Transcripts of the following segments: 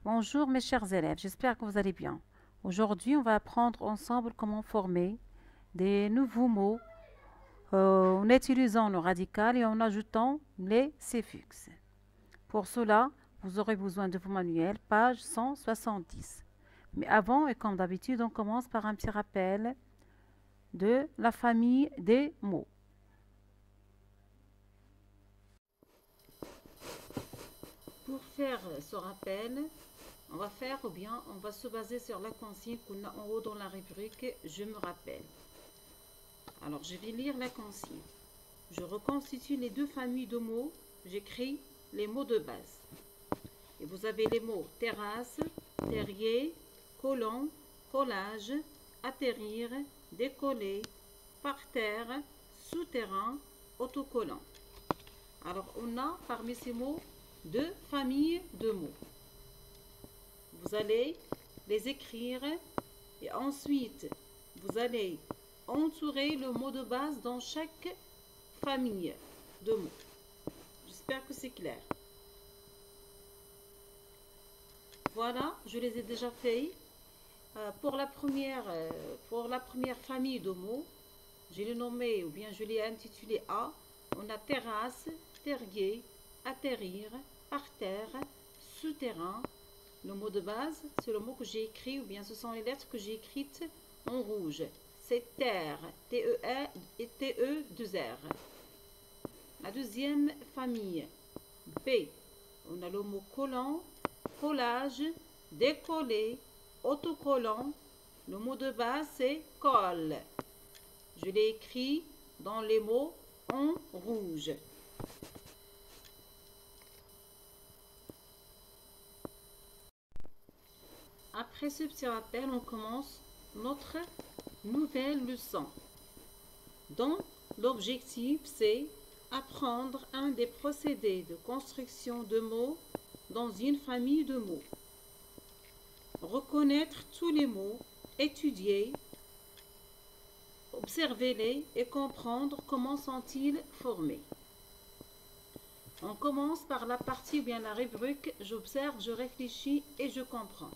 Bonjour mes chers élèves, j'espère que vous allez bien. Aujourd'hui, on va apprendre ensemble comment former des nouveaux mots en utilisant le radical et en ajoutant les suffixes. Pour cela, vous aurez besoin de vos manuels, page 170. Mais avant, et comme d'habitude, on commence par un petit rappel de la famille des mots. Pour faire ce rappel, on va faire ou bien on va se baser sur la consigne qu'on a en haut dans la rubrique Je me rappelle. Alors, je vais lire la consigne. Je reconstitue les deux familles de mots. J'écris les mots de base. Et vous avez les mots terrasse, terrier, colon, collage, atterrir, décoller, parterre, souterrain, autocollant. Alors, on a parmi ces mots deux familles de mots. Vous allez les écrire et ensuite, vous allez entourer le mot de base dans chaque famille de mots. J'espère que c'est clair. Voilà, je les ai déjà faits. Pour la première famille de mots, je l'ai nommé ou bien je l'ai intitulé A. On a terrasse, terrier, atterrir, parterre, souterrain. Le mot de base, c'est le mot que j'ai écrit ou bien ce sont les lettres que j'ai écrites en rouge. C'est terre, T-E-R et T-E-2-R. La deuxième famille, B. On a le mot collant, collage, décoller, autocollant. Le mot de base, c'est colle. Je l'ai écrit dans les mots en rouge. Après ce petit rappel, on commence notre nouvelle leçon. Donc, l'objectif, c'est apprendre un des procédés de construction de mots dans une famille de mots. Reconnaître tous les mots, étudier, observer-les et comprendre comment sont-ils formés. On commence par la partie ou bien la rubrique « J'observe, je réfléchis et je comprends ».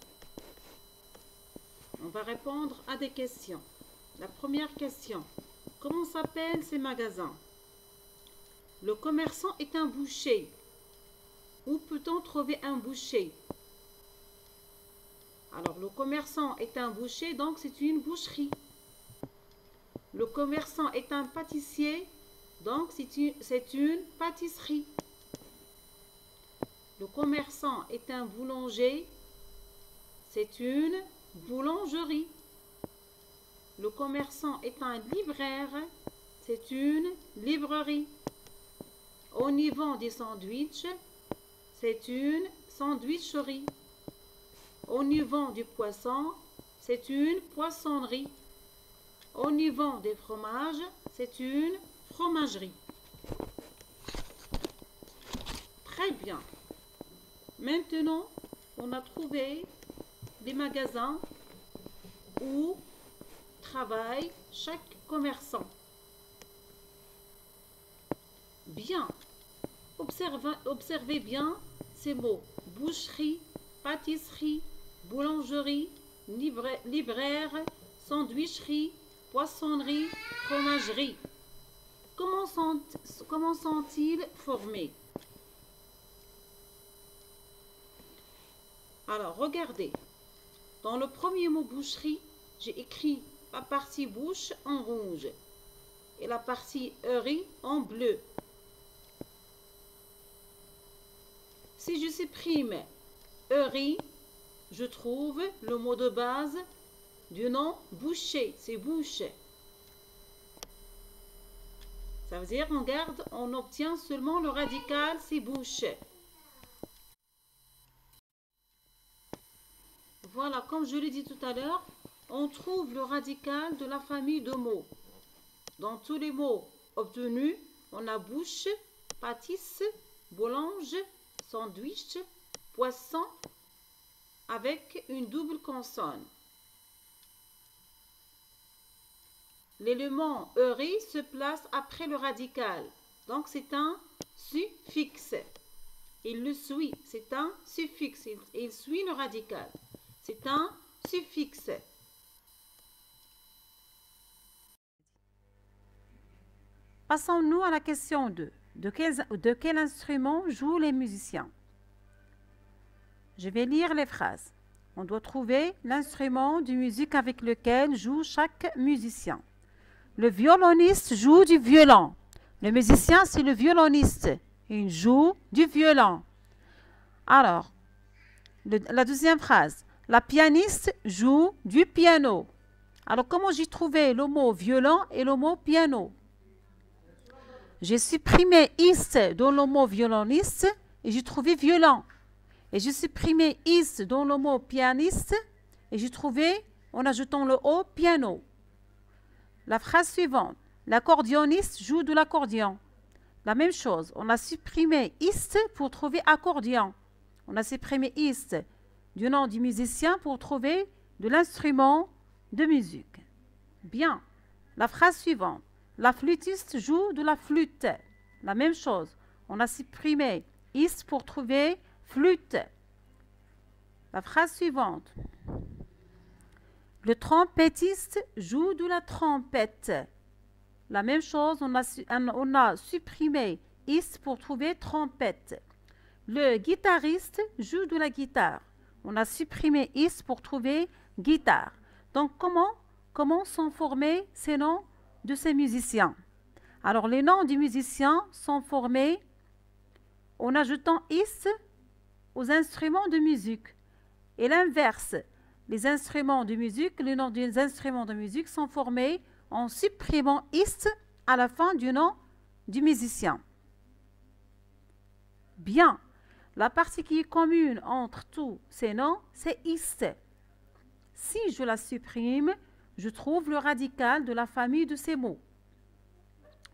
On va répondre à des questions. La première question. Comment s'appellent ces magasins? Le commerçant est un boucher. Où peut-on trouver un boucher? Alors, le commerçant est un boucher, donc c'est une boucherie. Le commerçant est un pâtissier, donc c'est une pâtisserie. Le commerçant est un boulanger, c'est une boulangerie. Le commerçant est un libraire, c'est une librairie. On y vend des sandwichs, c'est une sandwicherie. On y vend du poisson, c'est une poissonnerie. On y vend des fromages, c'est une fromagerie. Très bien. Maintenant, on a trouvé des magasins où travaille chaque commerçant. Bien. Observez bien ces mots. Boucherie, pâtisserie, boulangerie, libraire, sandwicherie, poissonnerie, fromagerie. Comment sont-ils formés? Alors, regardez. Dans le premier mot boucherie, j'ai écrit la partie bouche en rouge et la partie riz en bleu. Si je supprime riz, je trouve le mot de base du nom boucher, c'est bouche. Ça veut dire on obtient seulement le radical, c'est bouche. Voilà, comme je l'ai dit tout à l'heure, on trouve le radical de la famille de mots. Dans tous les mots obtenus, on a bouche, pâtisse, boulange, sandwich, poisson, avec une double consonne. L'élément ERI se place après le radical, donc c'est un suffixe. Il le suit. C'est un suffixe. Il suit le radical. C'est un suffixe. Passons-nous à la question 2. De quel instrument jouent les musiciens? Je vais lire les phrases. On doit trouver l'instrument de musique avec lequel joue chaque musicien. Le violoniste joue du violon. Le musicien, c'est le violoniste. Il joue du violon. Alors, la deuxième phrase. La pianiste joue du piano. Alors, comment j'ai trouvé le mot violon et le mot piano? J'ai supprimé ist dans le mot violoniste et j'ai trouvé violon. Et j'ai supprimé is dans le mot pianiste et j'ai trouvé, en ajoutant le O, piano. La phrase suivante. L'accordéoniste joue de l'accordion. La même chose. On a supprimé ist pour trouver accordion. On a supprimé ist du nom du musicien pour trouver de l'instrument de musique. Bien. La phrase suivante. La flûtiste joue de la flûte. La même chose. On a supprimé ist pour trouver flûte. La phrase suivante. Le trompettiste joue de la trompette. La même chose. On a supprimé ist pour trouver trompette. Le guitariste joue de la guitare. On a supprimé ist pour trouver guitare. Donc, comment sont formés ces noms de ces musiciens? Alors, les noms des musiciens sont formés en ajoutant ist aux instruments de musique. Et l'inverse, les instruments de musique, les noms des instruments de musique sont formés en supprimant ist à la fin du nom du musicien. Bien. La partie qui est commune entre tous ces noms, c'est ist. Si je la supprime, je trouve le radical de la famille de ces mots.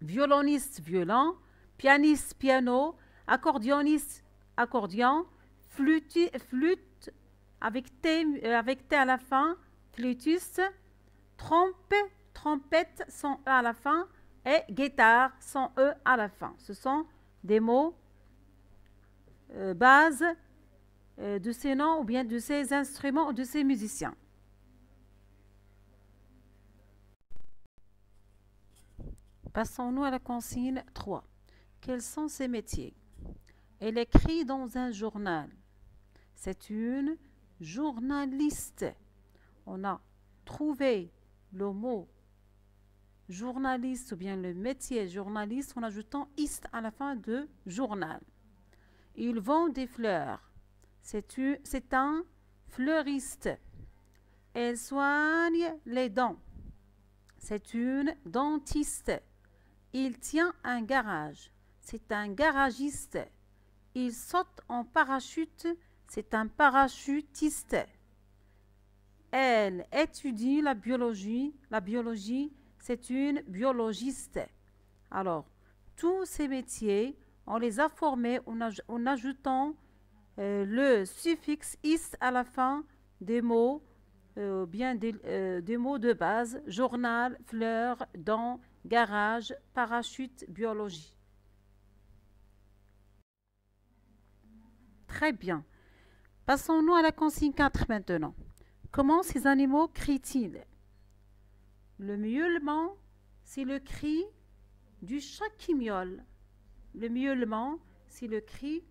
Violoniste, violon, pianiste, piano, accordéoniste, accordion, flûte avec T à la fin, flûtiste, trompette sans E à la fin et guitare sans E à la fin. Ce sont des mots base de ces noms ou bien de ces instruments ou de ces musiciens. Passons-nous à la consigne 3. Quels sont ces métiers? Elle écrit dans un journal. C'est une journaliste. On a trouvé le mot journaliste ou bien le métier journaliste en ajoutant ist à la fin de journal. Il vend des fleurs. C'est un fleuriste. Elle soigne les dents. C'est une dentiste. Il tient un garage. C'est un garagiste. Il saute en parachute. C'est un parachutiste. Elle étudie la biologie. La biologie, c'est une biologiste. Alors, tous ces métiers, on les a formés en ajoutant le suffixe ist à la fin des mots, des mots de base, journal, fleurs, dents, garage, parachute, biologie. Très bien. Passons-nous à la consigne 4 maintenant. Comment ces animaux crient-ils? Le miaulement, c'est le cri du chat qui miaule. Le miaulement, c'est le cri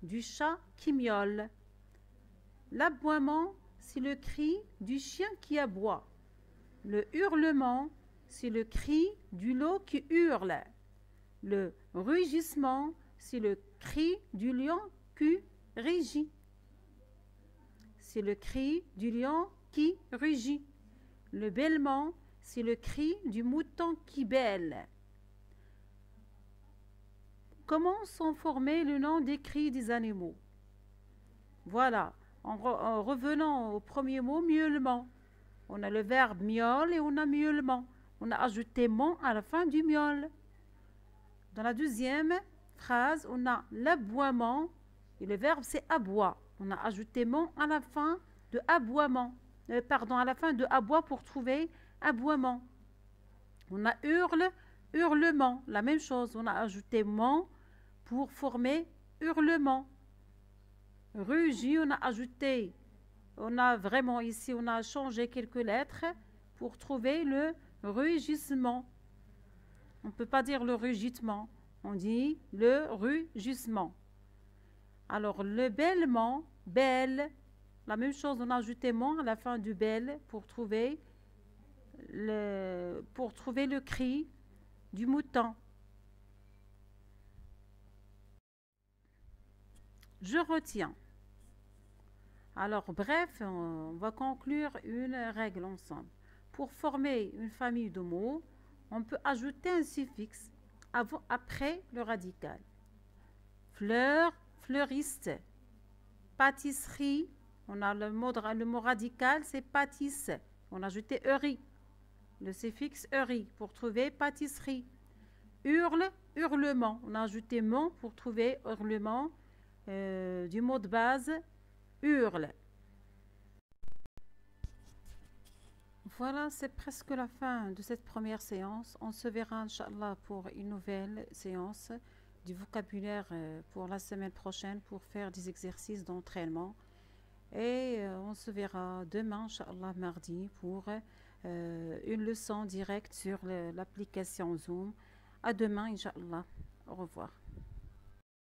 du chat qui miaule. L'aboiement, c'est le cri du chien qui aboie. Le hurlement, c'est le cri du loup qui hurle. Le rugissement, c'est le cri du lion qui rugit. C'est le cri du lion qui rugit. Le bêlement, c'est le cri du mouton qui bêle. Comment sont formés le nom des cris des animaux? Voilà, en revenant au premier mot, miaulement. On a le verbe miaule et on a miaulement. On a ajouté mon à la fin du miaule. Dans la deuxième phrase, on a l'aboiement et le verbe c'est aboie. On a ajouté mon à la fin de aboiement. À la fin de aboie pour trouver aboiement. On a hurle, hurlement. La même chose, on a ajouté mon pour former hurlement. Rugit, on a ajouté, on a vraiment ici, on a changé quelques lettres pour trouver le rugissement. On ne peut pas dire le rugitement, on dit le rugissement. Alors le bêlement, belle, la même chose, on a ajouté ment à la fin du bel pour trouver le cri du mouton. Je retiens. Alors, bref, on va conclure une règle ensemble. Pour former une famille de mots, on peut ajouter un suffixe après le radical. Fleur, fleuriste. Pâtisserie, on a le mot radical, c'est pâtisse. On a ajouté eurie, le suffixe eurie pour trouver pâtisserie. Hurle, hurlement. On a ajouté mon pour trouver hurlement du mot de base hurle. Voilà, c'est presque la fin de cette première séance. On se verra, Inch'Allah, pour une nouvelle séance du vocabulaire pour la semaine prochaine pour faire des exercices d'entraînement. Et on se verra demain, Inch'Allah, mardi, pour une leçon directe sur l'application Zoom. À demain, Inch'Allah. Au revoir.